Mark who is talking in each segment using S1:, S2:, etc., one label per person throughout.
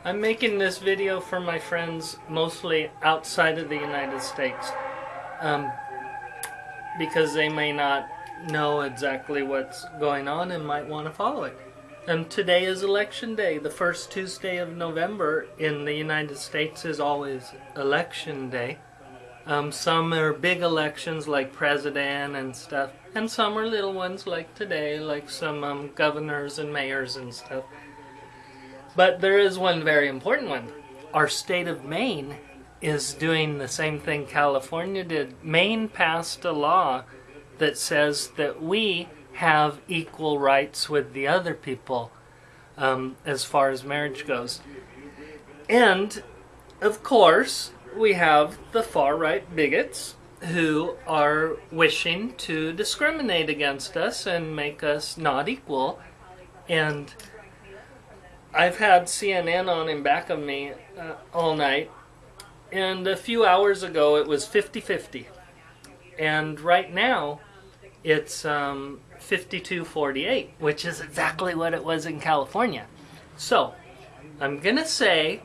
S1: I'm making this video for my friends mostly outside of the United States um, because they may not know exactly what's going on and might want to follow it. Today is election day. The first Tuesday of November in the United States is always election day. Some are big elections like president and stuff, and some are little ones like today, like some governors and mayors and stuff. But there is one very important one. Our state of Maine is doing the same thing California did. Maine passed a law that says that we have equal rights with the other people as far as marriage goes. And, of course, we have the far-right bigots who are wishing to discriminate against us and make us not equal. And I've had CNN on in back of me all night, and a few hours ago it was 50-50. And right now it's 52-48, which is exactly what it was in California. So, I'm going to say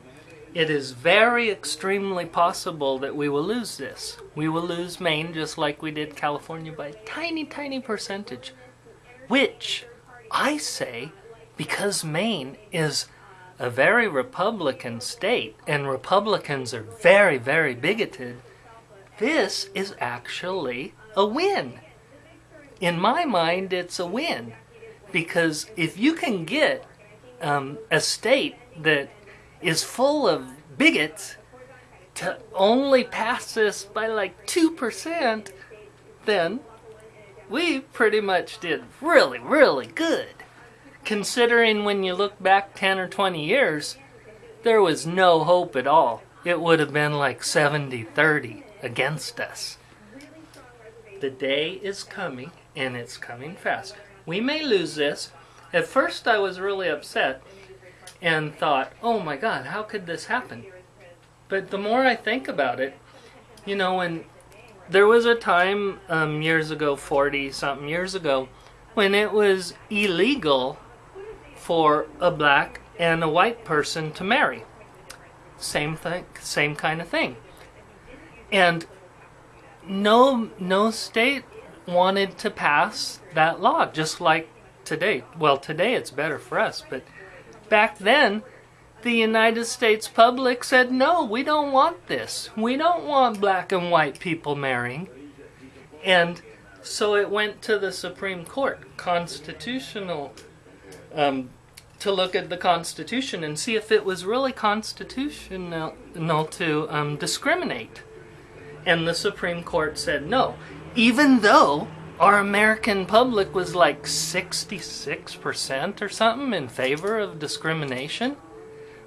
S1: it is very extremely possible that we will lose this. We will lose Maine just like we did California by a tiny, tiny percentage. Which, I say, because Maine is a very Republican state, and Republicans are very, very bigoted, this is actually a win. In my mind, it's a win. Because if you can get a state that is full of bigots to only pass this by like 2%, then we pretty much did really, really good. Considering when you look back 10 or 20 years, there was no hope at all. It would have been like 70-30 against us. The day is coming, and it's coming fast. We may lose this. At first I was really upset and thought, oh my God, how could this happen? But the more I think about it, you know, when there was a time years ago, 40-something years ago, when it was illegal for a black and a white person to marry. Same thing, same kind of thing. And no state wanted to pass that law, just like today. Well, today it's better for us, but back then, the United States public said, no, we don't want this. We don't want black and white people marrying. And so it went to the Supreme Court, constitutional, to look at the Constitution and see if it was really constitutional to discriminate. And the Supreme Court said no, even though our American public was like 66% or something in favor of discrimination.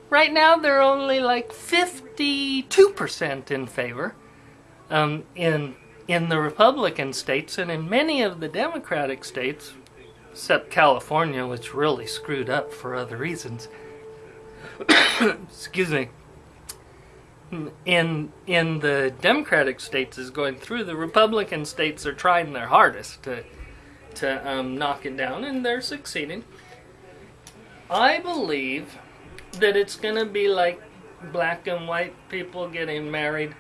S1: Right now they're only like 52% in favor in the Republican states, and in many of the Democratic states, except California, which really screwed up for other reasons. Excuse me. In the Democratic states is going through. The Republican states are trying their hardest to knock it down, and they're succeeding. I believe that it's going to be like black and white people getting married,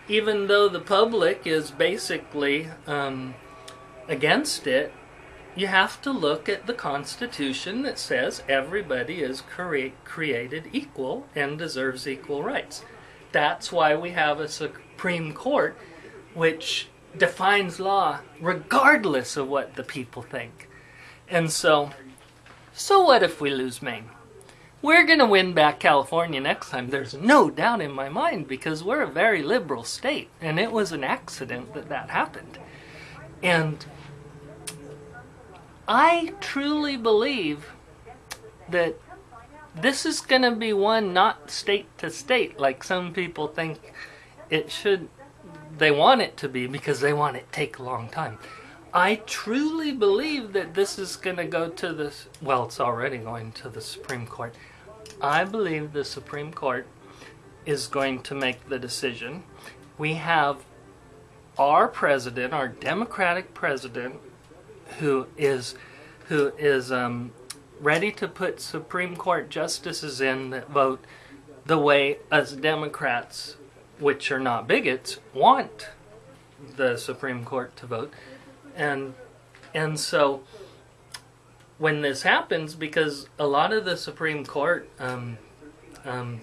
S1: even though the public is basically against it. You have to look at the Constitution that says everybody is created equal and deserves equal rights. That's why we have a Supreme Court which defines law regardless of what the people think. And so what if we lose Maine? We're going to win back California next time. There's no doubt in my mind, because we're a very liberal state, and it was an accident that happened. And I truly believe that this is going to be one not state to state, like some people think it should. They want it to be because they want it to take a long time. I truly believe that this is going to go to the, well, it's already going to the Supreme Court. I believe the Supreme Court is going to make the decision. We have our president, our Democratic president, who is ready to put Supreme Court justices in that vote the way us Democrats, which are not bigots, want the Supreme Court to vote. And so when this happens, because a lot of the Supreme Court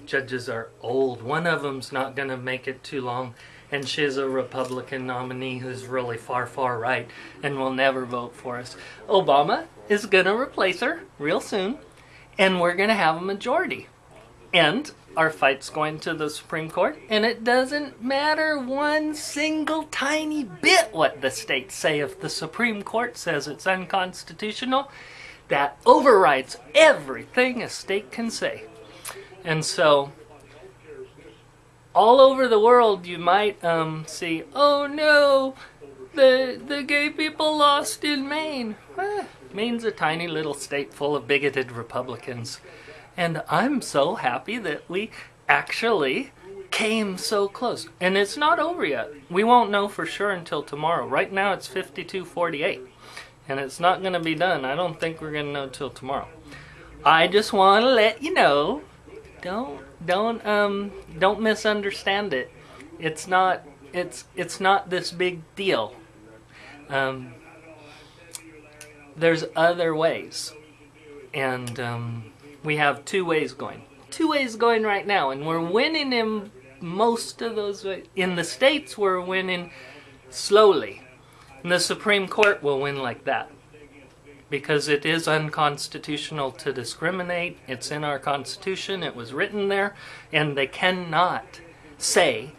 S1: judges are old, one of them's not going to make it too long, and she's a Republican nominee who's really far right and will never vote for us. Obama is going to replace her real soon, and we're going to have a majority. And our fight's going to the Supreme Court, and it doesn't matter one single tiny bit what the states say. If the Supreme Court says it's unconstitutional, that overrides everything a state can say. And so all over the world you might see, oh no, the gay people lost in Maine. Maine's a tiny little state full of bigoted Republicans. And I'm so happy that we actually came so close. And it's not over yet. We won't know for sure until tomorrow. Right now it's 52-48. And it's not going to be done. I don't think we're going to know till tomorrow. I just want to let you know, don't misunderstand it. It's not this big deal. There's other ways. And we have two ways going. Two ways going right now, and we're winning in most of those ways. In the states, we're winning slowly. And the Supreme Court will win like that. Because it is unconstitutional to discriminate. It's in our Constitution. It was written there. And they cannot say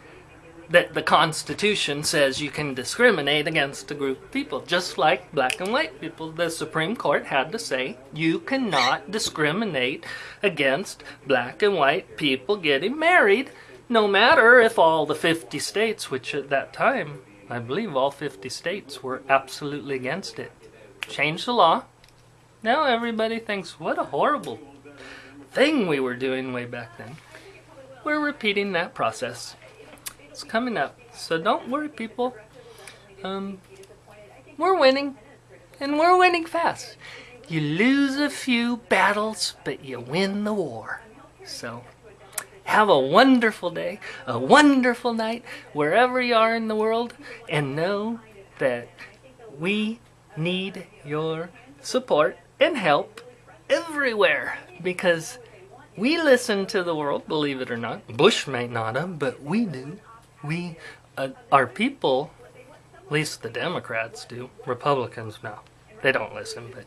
S1: that the Constitution says you can discriminate against a group of people. Just like black and white people. The Supreme Court had to say you cannot discriminate against black and white people getting married, no matter if all the 50 states, which at that time, I believe all 50 states were absolutely against it. Changed the law. Now everybody thinks, what a horrible thing we were doing way back then. We're repeating that process. It's coming up. So don't worry, people. We're winning. And we're winning fast. You lose a few battles, but you win the war. So have a wonderful day, a wonderful night, wherever you are in the world, and know that we need your support and help everywhere, because we listen to the world, believe it or not. Bush may not have, but we do. We, our people, at least the Democrats do. Republicans, no. They don't listen, but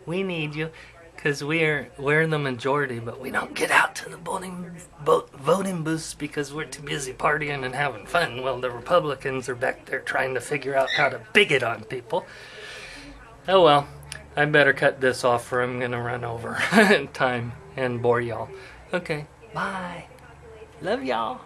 S1: we need you, because we're the majority, but we don't get out to the voting booths because we're too busy partying and having fun. Well, the Republicans are back there trying to figure out how to bigot on people. Oh well, I better cut this off or I'm going to run over time and bore y'all. Okay, bye. Love y'all.